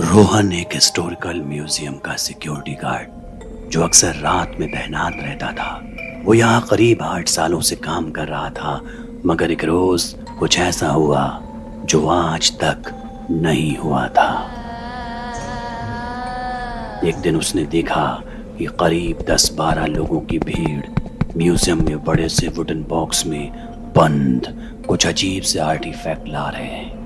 रोहन एक historical museum का security guard जो अक्सर रात में तैनात रहता था। वो यहाँ करीब 8 सालों से काम कर रहा था, मगर एक रोज कुछ ऐसा हुआ जो आज तक नहीं हुआ था। एक दिन उसने देखा कि करीब 10-12 लोगों की भीड़ म्यूजियम में बड़े से वुडन बॉक्स में बंद कुछ अजीब से आर्टिफैक्ट ला रहे हैं।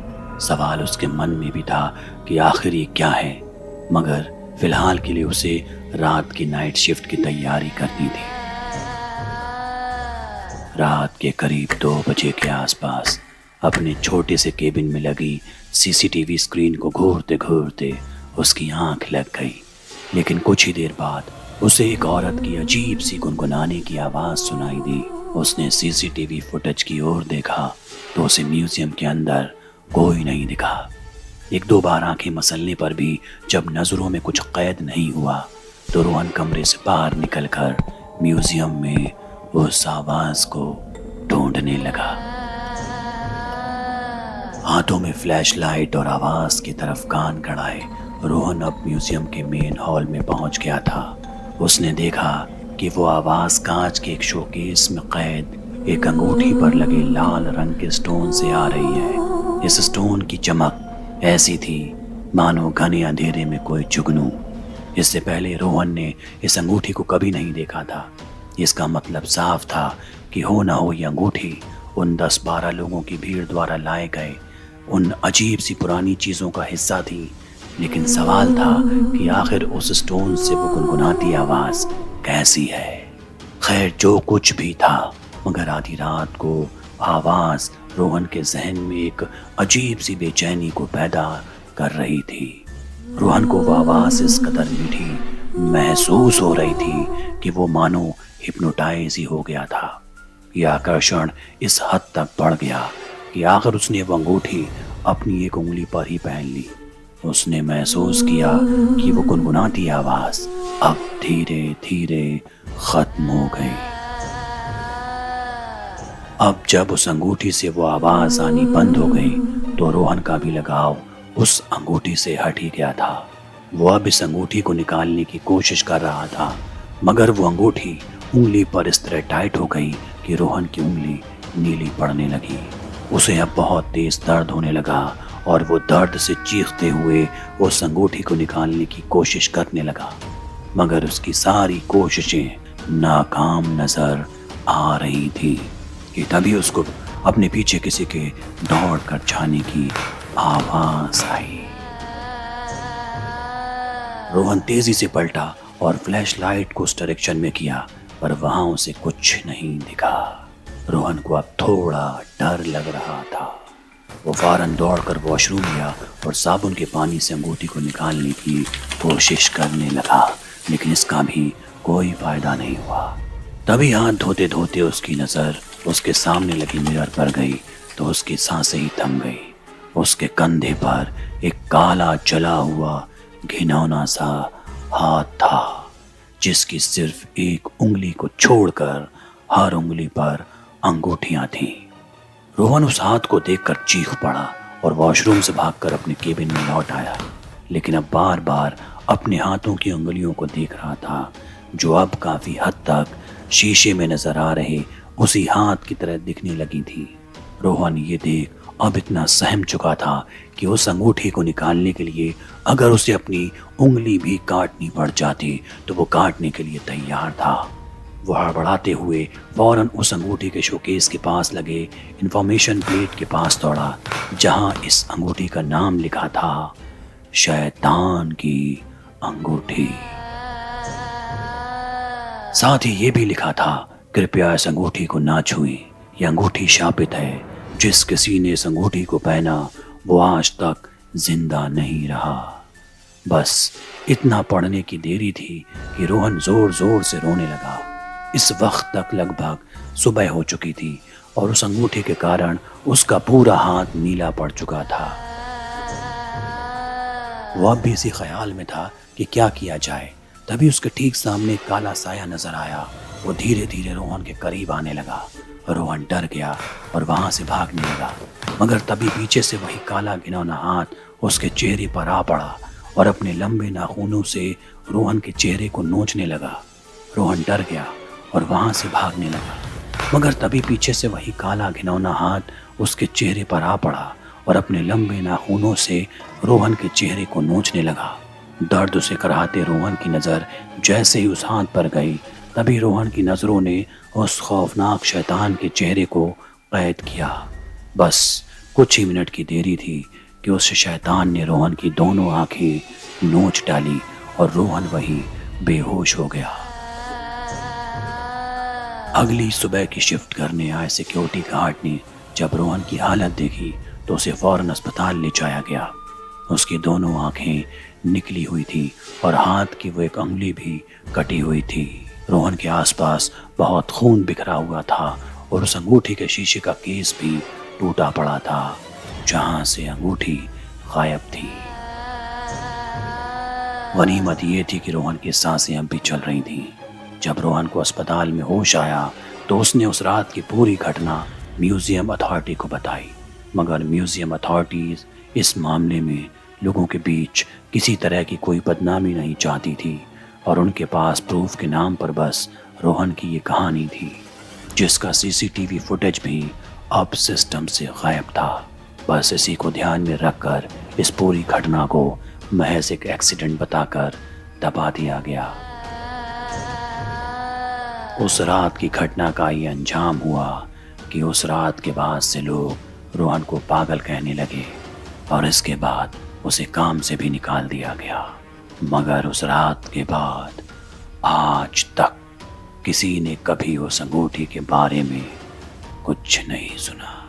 सवाल उसके मन में भी था कि आखिर ये क्या है, मगर फिलहाल के लिए उसे रात की नाइट शिफ्ट की तैयारी करनी थी। रात के करीब 2 बजे के आसपास अपने छोटे से केबिन में लगी सीसीटीवी स्क्रीन को घूरते घूरते उसकी आंख लग गई। लेकिन कुछ ही देर बाद उसे एक औरत की अजीब सी गुनगुनाने की आवाज सुनाई दी। उसने सीसीटीवी फुटेज की ओर देखा तो उसे म्यूजियम के अंदर कोई नहीं दिखा। 1-2 बार आंखें मसलने पर भी जब नजरों में कुछ कैद नहीं हुआ तो रोहन कमरे से बाहर निकलकर म्यूजियम में उस आवाज को ढूंढने लगा। हाथों में फ्लैशलाइट और आवाज की तरफ कान गड़ाए रोहन अब म्यूजियम के मेन हॉल में पहुंच गया था। उसने देखा कि वो आवाज कांच के एक शोकेस में कैद एक अंगूठी पर लगे लाल रंग के स्टोन से आ रही है। इस स्टोन की चमक ऐसी थी मानो घने अंधेरे में कोई जुगनू। इससे पहले रोहन ने इस अंगूठी को कभी नहीं देखा था। इसका मतलब साफ था कि हो ना हो ये अंगूठी उन 10-12 लोगों की भीड़ द्वारा लाए गए उन अजीब सी पुरानी चीजों का हिस्सा थी। लेकिन सवाल था कि आखिर उस स्टोन से वो गुनगुनाती आवाज कैसी है। खैर जो कुछ भी था, मगर आधी रात को आवाज रोहन के जहन में एक अजीब सी बेचैनी को पैदा कर रही थी। रोहन को वो आवाज इस कदर मीठी महसूस हो रही थी कि वो मानो हिप्नोटाइज ही हो गया था। यह आकर्षण इस हद तक बढ़ गया कि आखिर उसने वो अंगूठी अपनी एक उंगली पर ही पहन ली। उसने महसूस किया कि वो गुनगुनाती आवाज अब धीरे धीरे खत्म हो गई। अब जब उस अंगूठी से वो आवाज आनी बंद हो गई तो रोहन का भी लगाव उस अंगूठी से हट ही गया था। वो अब इस अंगूठी को निकालने की कोशिश कर रहा था, मगर वो अंगूठी उंगली पर इस तरह टाइट हो गई कि रोहन की उंगली नीली पड़ने लगी। उसे अब बहुत तेज दर्द होने लगा और वो दर्द से चीखते हुए उस अंगूठी को निकालने की कोशिश करने लगा, मगर उसकी सारी कोशिशें नाकाम नजर आ रही थी कि तभी उसको अपने पीछे किसी के दौड़ कर जाने की आवाज आई। रोहन तेजी से पलटा और फ्लैशलाइट को उस डायरेक्शन में किया, पर वहां उसे कुछ नहीं दिखा। रोहन को अब थोड़ा डर लग रहा था। वो फौरन दौड़कर वॉशरूम गया और साबुन के पानी से अंगूठी को निकालने की कोशिश करने लगा, लेकिन इसका भी कोई फायदा नहीं हुआ। तभी हाथ धोते धोते उसकी नजर उसके सामने लगी मिरर पर गई तो उसकी सांसें ही थम गई। उसके कंधे पर एक काला जला हुआ घिनौना सा हाथ था, जिसकी सिर्फ एक उंगली को छोड़कर हर उंगली पर अंगूठियां थीं। रोहन उस हाथ को देखकर चीख पड़ा और वॉशरूम से भागकर अपने केबिन में लौट आया, लेकिन अब बार बार अपने हाथों की उंगलियों को देख रहा था, जो अब काफी हद तक शीशे में नजर आ रहे उसी हाथ की तरह दिखने लगी थी। रोहन ये देख अब इतना सहम चुका था कि उस अंगूठी को निकालने के लिए अगर उसे अपनी उंगली भी काटनी पड़ जाती तो वो काटने के लिए तैयार था। वो हड़बड़ाते हुए फौरन उस अंगूठी के शोकेस के पास लगे इंफॉर्मेशन प्लेट के पास दौड़ा, जहां इस अंगूठी का नाम लिखा था शैतान की अंगूठी। साथ ही ये भी लिखा था कृपया इस अंगूठी को ना छुएं, यह अंगूठी शापित है। जिस किसी ने इस अंगूठी को पहना वो आज तक जिंदा नहीं रहा। बस इतना पढ़ने की देरी थी कि रोहन जोर जोर से रोने लगा। इस वक्त तक लगभग सुबह हो चुकी थी और उस अंगूठी के कारण उसका पूरा हाथ नीला पड़ चुका था। वो अब भी इसी ख्याल में था कि क्या किया जाए। तभी उसके ठीक सामने काला साया नजर आया। वो धीरे धीरे रोहन के करीब आने लगा। रोहन डर गया और वहां से भागने लगा, मगर तभी पीछे से वही काला घिनौना हाथ उसके चेहरे पर आ पड़ा और अपने लंबे नाखूनों से रोहन के चेहरे को नोचने लगा। रोहन डर गया और वहां से भागने लगा, मगर तभी पीछे से वही काला घिनौना हाथ उसके चेहरे पर आ पड़ा और अपने लंबे नाखूनों से रोहन के चेहरे को नोचने लगा। दर्द उसे कराहते रोहन की नज़र जैसे ही उस हाथ पर गई, तभी रोहन की नज़रों ने उस खौफनाक शैतान के चेहरे को कैद किया। बस कुछ ही मिनट की देरी थी कि उस शैतान ने रोहन की दोनों आंखें नोच डाली और रोहन वही बेहोश हो गया। अगली सुबह की शिफ्ट करने आए सिक्योरिटी गार्ड ने जब रोहन की हालत देखी तो उसे फौरन अस्पताल ले जाया गया। उसकी दोनों आंखें निकली हुई थी और हाथ की वो एक उंगली भी कटी हुई थी। रोहन के आसपास बहुत खून बिखरा हुआ था और उस अंगूठी के शीशे का केस भी टूटा पड़ा था जहां से अंगूठी गायब थी। गनीमत ये थी कि रोहन की सांसें अब भी चल रही थीं। जब रोहन को अस्पताल में होश आया तो उसने उस रात की पूरी घटना म्यूजियम अथॉरिटी को बताई, मगर म्यूजियम अथॉरिटीज इस मामले में लोगों के बीच किसी तरह की कोई बदनामी नहीं चाहती थी और उनके पास प्रूफ के नाम पर बस रोहन की ये कहानी थी, जिसका सीसीटीवी फुटेज भी अब सिस्टम से गायब था। बस इसी को ध्यान में रखकर इस पूरी घटना को महज एक एक्सीडेंट बताकर दबा दिया गया। उस रात की घटना का ये अंजाम हुआ कि उस रात के बाद से लोग रोहन को पागल कहने लगे और इसके बाद उसे काम से भी निकाल दिया गया। मगर उस रात के बाद आज तक किसी ने कभी उस अंगूठी के बारे में कुछ नहीं सुना।